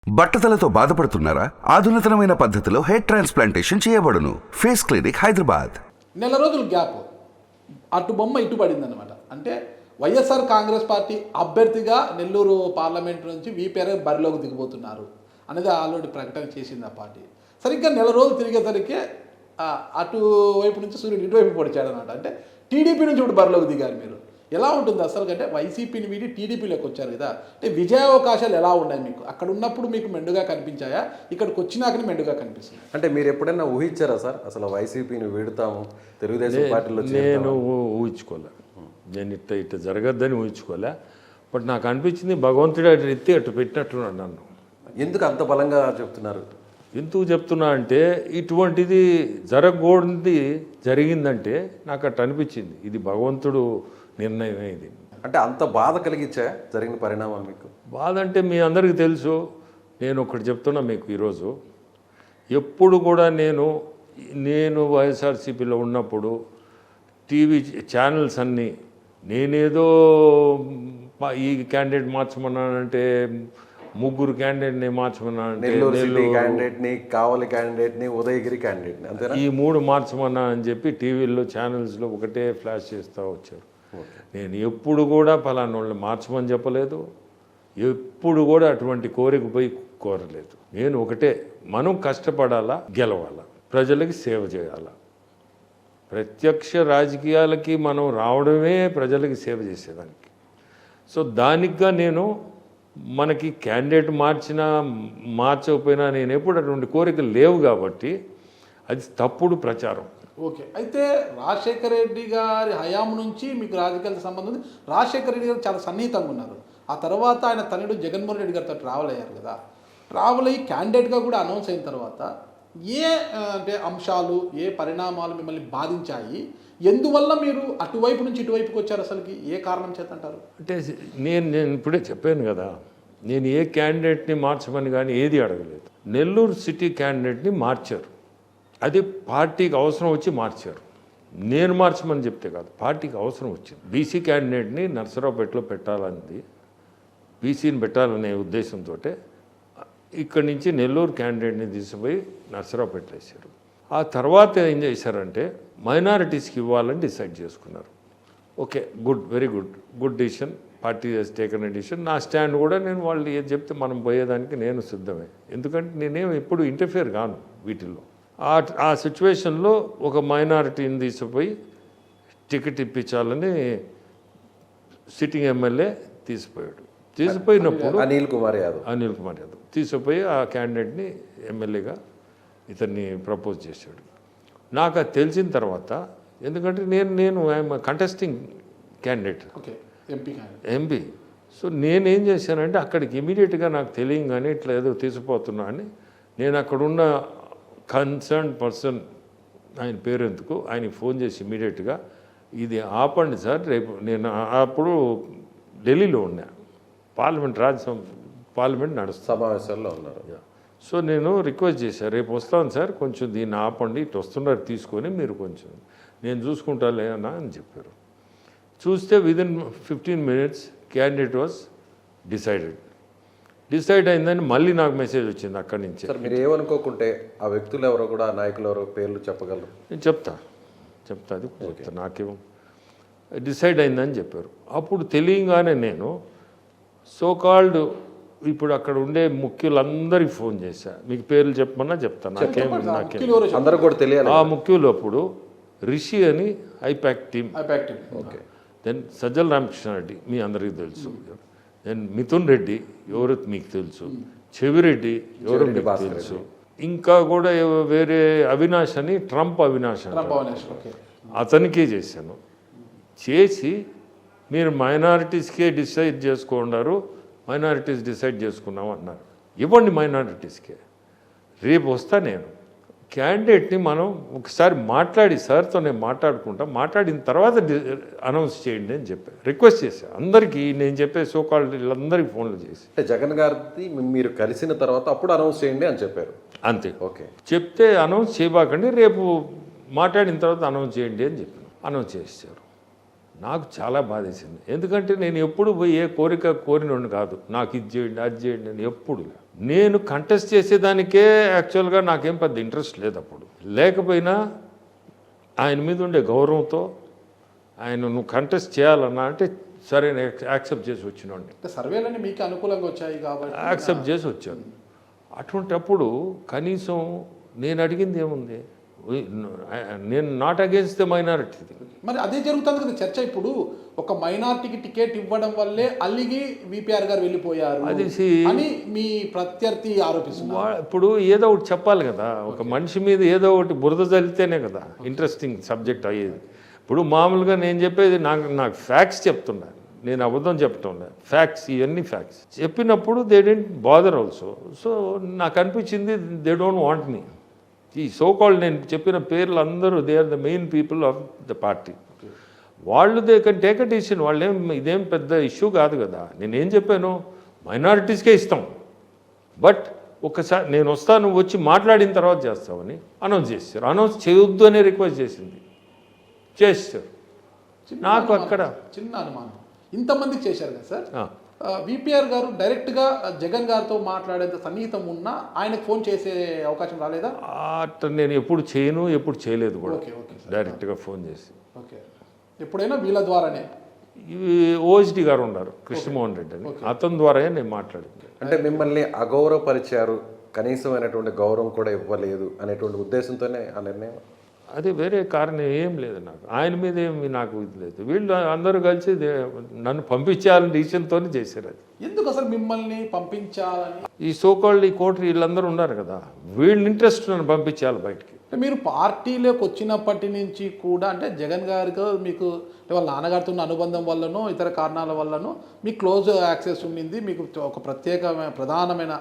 బట్టతలతో బాధపడుతున్నారా? ఆధునితనమైన పద్ధతిలో hair transplantation చేయబడును. Face clinic, Hyderabad. నెల రోజులు గ్యాప్, అటు బొమ్మ ఇటు పడింది అనమాట. అంటే వైఎస్ఆర్ కాంగ్రెస్ పార్టీ అభ్యర్థిగా నెల్లూరు పార్లమెంట్ నుంచి వీపీఆర్ బరిలోకి దిగబోతున్నారు అనేది ఆల్రెడీ ప్రకటన చేసింది ఆ పార్టీ. సరిగ్గా నెల రోజులు తిరిగేసరికి అటువైపు నుంచి సూర్యుడు ఇటువైపు పొడిచాడు అనమాట. అంటే టీడీపీ నుంచి ఇప్పుడు బరిలోకి దిగారు మీరు. ఎలా ఉంటుంది అసలు? అంటే వైసీపీని వీడి టీడీపీలోకి వచ్చారు కదా, అంటే విజయావకాశాలు ఎలా ఉన్నాయి మీకు? అక్కడ ఉన్నప్పుడు మీకు మెండుగా కనిపించాయా, ఇక్కడికి వచ్చినాకనే మెండుగా కనిపిస్తుంది? అంటే మీరు ఎప్పుడైనా ఊహించారా సార్ అసలు వైసీపీని వీడుతాము తెలుగుదేశం పార్టీలో? నేను ఊహించుకోలే, నేను ఇట్ట జరగద్దని ఊహించుకోలే. బట్ నాకు అనిపించింది భగవంతుడు అటు ఎత్తి అటు పెట్టినట్టున్నాడు నన్ను. ఎందుకు అంత బలంగా చెప్తున్నారు? ఎందుకు చెప్తున్నా అంటే ఇటువంటిది జరగకూడదు జరిగిందంటే నాకు అట్లా అనిపించింది. ఇది భగవంతుడు నిర్ణయమే ఇది. అంటే అంత బాధ కలిగించా జరిగిన పరిణామాలు మీకు? బాధ అంటే మీ అందరికీ తెలుసు. నేను ఒకటి చెప్తున్నా మీకు ఈరోజు, ఎప్పుడు కూడా నేను వైఎస్ఆర్సీపీలో ఉన్నప్పుడు టీవీ ఛానల్స్ అన్నీ నేనేదో ఈ క్యాండిడేట్ మార్చమన్నానంటే, ముగ్గురు క్యాండిడేట్ని మార్చమన్నానంటే, నెల్లూరు క్యాండిడేట్ని, కావలి క్యాండిడేట్ని, ఉదయగిరి క్యాండిడేట్ని, అంతేనా? ఈ 3 మార్చమన్నా అని చెప్పి టీవీల్లో ఛానల్స్లో ఒకటే ఫ్లాష్ చేస్తూ వచ్చారు. నేను ఎప్పుడు కూడా ఫలానా వాళ్ళని మార్చమని చెప్పలేదు, ఎప్పుడు కూడా అటువంటి కోరిక పోయి కోరలేదు. నేను ఒకటే, మనం కష్టపడాలా, గెలవాలా, ప్రజలకి సేవ చేయాలా. ప్రత్యక్ష రాజకీయాలకి మనం రావడమే ప్రజలకి సేవ చేసేదానికి. సో దానికిగా నేను మనకి క్యాండిడేట్ మార్చకపోయినా నేను ఎప్పుడు అటువంటి కోరికలు లేవు కాబట్టి అది తప్పుడు ప్రచారం. ఓకే, అయితే రాజశేఖర రెడ్డి గారి హయాం నుంచి మీకు రాజకీయాలకు సంబంధం ఉంది. రాజశేఖర రెడ్డి గారు చాలా సన్నిహితంగా ఉన్నారు. ఆ తర్వాత ఆయన తనయుడు జగన్మోహన్ రెడ్డి గారితో ట్రావెల్ అయ్యారు కదా. ట్రావెల్ అయ్యి క్యాండిడేట్గా కూడా అనౌన్స్ అయిన తర్వాత ఏ అంటే అంశాలు, ఏ పరిణామాలు మిమ్మల్ని బాధించాయి? ఎందువల్ల మీరు అటువైపు నుంచి ఇటువైపుకి వచ్చారు? అసలుకి ఏ కారణం చేత అంటారు? అంటే నేను ఇప్పుడే చెప్పాను కదా, నేను ఏ క్యాండిడేట్ని మార్చమని కానీ ఏది అడగలేదు. నెల్లూరు సిటీ క్యాండిడేట్ని మార్చారు, అది పార్టీకి అవసరం వచ్చి మార్చారు. నేను మార్చమని చెప్తే కాదు, పార్టీకి అవసరం వచ్చింది. బీసీ క్యాండిడేట్ని నర్సరావుపేటలో పెట్టాలని, బీసీని పెట్టాలనే ఉద్దేశంతో ఇక్కడి నుంచి నెల్లూరు క్యాండిడేట్ని తీసుకుపోయి నర్సరావుపేట వేశారు. ఆ తర్వాత ఏం చేశారంటే మైనారిటీస్కి ఇవ్వాలని డిసైడ్ చేసుకున్నారు. Okay, good, very good decision. Party has taken a decision. నా స్టాండ్ కూడా నేను వాళ్ళు ఏది చెప్తే మనం పోయేదానికి నేను సిద్ధమే. ఎందుకంటే నేనేం ఎప్పుడు ఇంటర్ఫియర్ కాను వీటిల్లో. ఆ సిచ్యువేషన్లో ఒక మైనారిటీని తీసుకుపోయి టికెట్ ఇప్పించాలని సిట్టింగ్ ఎమ్మెల్యే తీసుకుపోయినప్పుడు అనిల్ కుమార్ యాదవ్ తీసుకుపోయి ఆ క్యాండిడేట్ని ఎమ్మెల్యేగా ఇతన్ని ప్రపోజ్ చేశాడు. నాకు అది తెలిసిన తర్వాత, ఎందుకంటే నేను I'm contesting candidate, MP. So నేనేం చేశానంటే అక్కడికి ఇమీడియట్గా నాకు తెలియగానే ఇట్లా ఏదో తీసుకుపోతున్నా అని నేను అక్కడున్న కన్సర్న్ పర్సన్, ఆయన పేరు ఎందుకు, ఆయనకి ఫోన్ చేసి ఇమీడియట్గా ఇది ఆపండి సార్, రేపు నేను అప్పుడు ఢిల్లీలో ఉన్నా, పార్లమెంట్ నడుస్తుంది, సమావేశాల్లో ఉన్నారు. సో నేను రిక్వెస్ట్ చేశాను, రేపు వస్తాను సార్, కొంచెం దీన్ని ఆపండి, ఇటు వస్తున్నారు తీసుకొని మీరు కొంచెం నేను చూసుకుంటా లేనా అని చెప్పారు. చూస్తే within 15 minutes candidate was decide అయిందని మళ్ళీ నాకు మెసేజ్ వచ్చింది అక్కడి నుంచి. సార్ మీరు ఏమనుకోకుంటే ఆ వ్యక్తులు ఎవరో కూడా, నాయకులు ఎవరో పేర్లు చెప్పగలరు? నేను చెప్తా అది చెప్తా. నాకేమో డిసైడ్ అయిందని చెప్పారు. అప్పుడు తెలియగానే నేను సోకాల్డ్ ఇప్పుడు అక్కడ ఉండే ముఖ్యులందరికీ ఫోన్ చేశా. మీకు పేర్లు చెప్పమన్నా చెప్తాను, నాకేం అందరూ కూడా తెలియాలి. ఆ ముఖ్యులు అప్పుడు రిషి అని I-PAC team, okay, then Sajjala Ramakrishna Reddy మీ అందరికీ తెలుసు, దెన్ మిథున్ రెడ్డి ఎవరో మీకు తెలుసు, చెవిరెడ్డి ఎవరో మీకు తెలుసు, ఇంకా కూడా వేరే అవినాష్ అని, ట్రంప్ అవినాష్ అతనికే చేశాను. చేసి మీరు మైనారిటీస్కే డిసైడ్ చేసుకున్నారు, మైనారిటీస్ డిసైడ్ చేసుకున్నాం అన్నారు. ఇవ్వండి మైనారిటీస్కే, రేపు వస్తా నేను. క్యాండిడేట్ని మనం ఒకసారి మాట్లాడి సార్తో నేను మాట్లాడిన తర్వాత అనౌన్స్ చేయండి అని చెప్పాను, రిక్వెస్ట్ చేశాను అందరికీ. నేను చెప్పే సోకాల్డ్ వీళ్ళందరికీ ఫోన్లు చేసి, అంటే జగన్ గారిది మీరు కలిసిన తర్వాత అప్పుడు అనౌన్స్ చేయండి అని చెప్పారు. అంతే, ఓకే. చెప్తే అనౌన్స్ చేయబాకండి, రేపు మాట్లాడిన తర్వాత అనౌన్స్ చేయండి అని చెప్పాను. అనౌన్స్ చేశారు. నాకు చాలా బాధేసింది. ఎందుకంటే నేను ఎప్పుడు పోయి ఏ కోరిక కోరినోడిని కాదు, నాకు ఇది చేయండి అది చేయండి అని ఎప్పుడు. నేను కంటెస్ట్ చేసేదానికే యాక్చువల్గా నాకేం పెద్ద ఇంట్రెస్ట్ లేదు అప్పుడు. లేకపోయినా ఆయన మీద ఉండే గౌరవంతో ఆయన నువ్వు కంటెస్ట్ చేయాలన్నా అంటే సరే యాక్సెప్ట్ చేసి వచ్చినోడిని, అంటే సర్వేలన్నీ మీకు అనుకూలంగా వచ్చాయి కాబట్టి యాక్సెప్ట్ చేసి వచ్చాను. అటువంటప్పుడు కనీసం నేను అడిగింది ఏముంది, నేను నాట్ అగేన్స్ట్ ద మైనారిటీ. మరి అదే జరుగుతుంది కదా చర్చ. ఇప్పుడు ఒక మైనార్టీకి టికెట్ ఇవ్వడం వల్లే అల్లిగి విపిఆర్ గారు వెళ్ళిపోయారు అని మీ ప్రత్యర్థి ఆరోపిస్తున్నారు. ఇప్పుడు ఏదో ఒకటి చెప్పాలి కదా, ఒక మనిషి మీద ఏదో ఒకటి బురద చల్లితేనే కదా ఇంట్రెస్టింగ్ సబ్జెక్ట్ అయ్యేది. ఇప్పుడు మామూలుగా నేను చెప్పేది నాకు ఫ్యాక్ట్స్ చెప్తున్నా, నేను అబద్ధం చెప్పటం లేదు, ఫ్యాక్ట్స్, ఇవన్నీ ఫ్యాక్ట్స్ చెప్పినప్పుడు they didn't bother also. So నాకు అనిపించింది దే డోంట్ వాంట్ మీ. ఈ సో కాల్డ్ నేను చెప్పిన పేర్లు అందరూ they are the main people of the party. వాళ్ళు they can take a decision. వాళ్ళేం ఇదేం పెద్ద ఇష్యూ కాదు కదా. నేనేం చెప్పాను, మైనారిటీస్కే ఇస్తాం, బట్ ఒకసారి నేను వస్తాను, వచ్చి మాట్లాడిన తర్వాత చేస్తామని అనౌన్స్ చేశారు. అనౌన్స్ చేయొద్దు అనే రిక్వెస్ట్ చేసింది, చేస్తారు. నాకు అక్కడ చిన్న అనుమానం, ఇంతమందికి చేశారు కదా సార్. విపిఆర్ గారు డైరెక్ట్గా జగన్ గారితో మాట్లాడేంత సన్నిహితం ఉన్నా ఆయనకు ఫోన్ చేసే అవకాశం రాలేదా? అట్లా నేను ఎప్పుడు చేయను, ఎప్పుడు చేయలేదు కూడా. Okay okay sir. డైరెక్ట్గా ఫోన్ చేసి ఓకే, ఎప్పుడైనా వీళ్ళ ద్వారానే. ఇవి ఓఎస్డి గారు ఉన్నారు, కృష్ణమోహన్ రెడ్డి అని, అతని ద్వారానే నేను మాట్లాడింది. అంటే మిమ్మల్ని అగౌరవపరిచారు, కనీసమైనటువంటి గౌరవం కూడా ఇవ్వలేదు అనేటువంటి ఉద్దేశంతోనే ఆ నిర్ణయం? అదే, వేరే కారణం ఏం లేదు నాకు. ఆయన మీద ఏమి నాకు ఇది లేదు. వీళ్ళు అందరూ కలిసి నన్ను పంపించాలని డిసిషన్తో చేశారు. అది ఎందుకు అసలు మిమ్మల్ని పంపించాలని? ఈ సోకాల్డ్ ఈ కోటరీ వీళ్ళందరూ ఉన్నారు కదా, వీళ్ళ ఇంట్రెస్ట్ నన్ను పంపించాలి బయటికి. మీరు పార్టీలోకి వచ్చినప్పటి నుంచి కూడా అంటే జగన్ గారితో మీకు వాళ్ళ నాన్నగారితో ఉన్న అనుబంధం వల్లనో ఇతర కారణాల వల్లనో మీకు క్లోజ్ యాక్సెస్ ఉండింది, మీకు ఒక ప్రత్యేకమైన ప్రధానమైన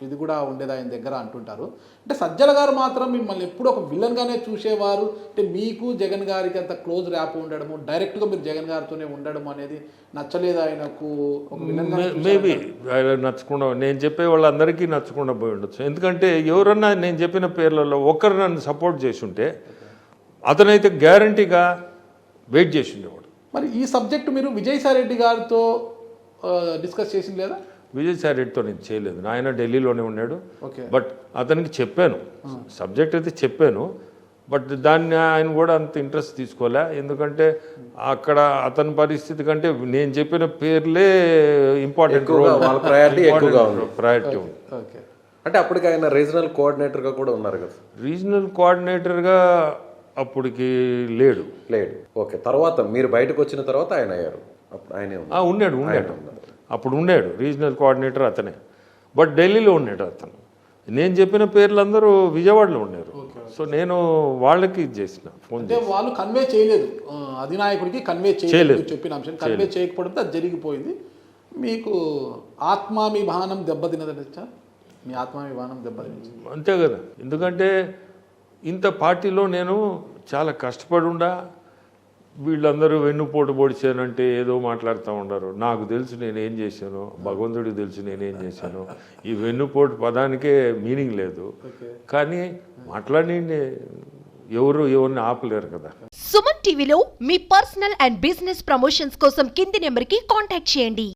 ఇది కూడా ఉండేది ఆయన దగ్గర అంటుంటారు. అంటే సజ్జల గారు మాత్రం మిమ్మల్ని ఎప్పుడు ఒక విలన్గానే చూసేవారు. అంటే మీకు జగన్ గారికి అంత క్లోజ్ ర్యాప్ ఉండడము, డైరెక్ట్గా మీరు జగన్ గారితోనే ఉండడం అనేది నచ్చలేదు ఆయనకు. ఒక విలన్గా మేబీ నచ్చకుండా, నేను చెప్పే వాళ్ళందరికీ నచ్చకుండా పోయి ఉండొచ్చు. ఎందుకంటే ఎవరన్నా నేను చెప్పిన పేర్లలో ఒకరు నన్ను సపోర్ట్ చేసి ఉంటే అతనైతే గ్యారంటీగా వెయిట్ చేసి ఉండేవాడు. మరి ఈ సబ్జెక్ట్ మీరు విజయసాయి రెడ్డి గారితో డిస్కస్ చేసింది లేదా? విజయసాయి రెడ్డితో నేను చేయలేదు, ఆయన ఢిల్లీలోనే ఉన్నాడు. ఓకే, బట్ అతనికి చెప్పాను, సబ్జెక్ట్ అయితే చెప్పాను, బట్ దాన్ని ఆయన కూడా అంత ఇంట్రెస్ట్ తీసుకోలే. ఎందుకంటే అక్కడ అతని పరిస్థితి కంటే నేను చెప్పిన పేర్లే ఇంపార్టెంట్, ప్రయారిటీ ఉంది. ఓకే. అంటే అప్పటికి ఆయన రీజనల్ కోఆర్డినేటర్గా కూడా ఉన్నారు కదా? రీజనల్ కోఆర్డినేటర్గా అప్పటికి లేడు. ఓకే, తర్వాత మీరు బయటకు వచ్చిన తర్వాత ఆయన అయ్యారు. అప్పుడు ఆయనే ఉన్నాడు అప్పుడు ఉన్నాడు రీజనల్ కోఆర్డినేటర్ అతనే, బట్ ఢిల్లీలో ఉన్నాడు అతను. నేను చెప్పిన పేర్లు అందరూ విజయవాడలో ఉన్నారు. సో నేను వాళ్ళకి ఇది చేసిన ఫోన్. అంటే వాళ్ళు కన్వే చేయలేదు, అధినాయకుడికి కన్వే చేయలేదు, చెప్పిన అంశం కన్వే చేయకపోవడంతో అది జరిగిపోయింది. మీకు ఆత్మాభిమానం దెబ్బతిన్నదట, మీ ఆత్మాభిమానం దెబ్బతింది అంతే కదా. ఎందుకంటే ఇంత పార్టీలో నేను చాలా కష్టపడి ఉండా, వీళ్ళందరూ వెన్నుపోటు పొడిచానంటే ఏదో మాట్లాడుతూ ఉండరు. నాకు తెలుసు నేనేం చేశాను, భగవంతుడికి తెలుసు నేనేం చేశాను. ఈ వెన్నుపోటు పదానికే మీనింగ్ లేదు, కానీ మాట్లాడి ఎవరిని ఆపలేరు కదా. సుమన్ టీవీలో మీ పర్సనల్ అండ్ బిజినెస్ ప్రమోషన్స్ కోసం కింది నెంబర్కి కాంటాక్ట్ చేయండి.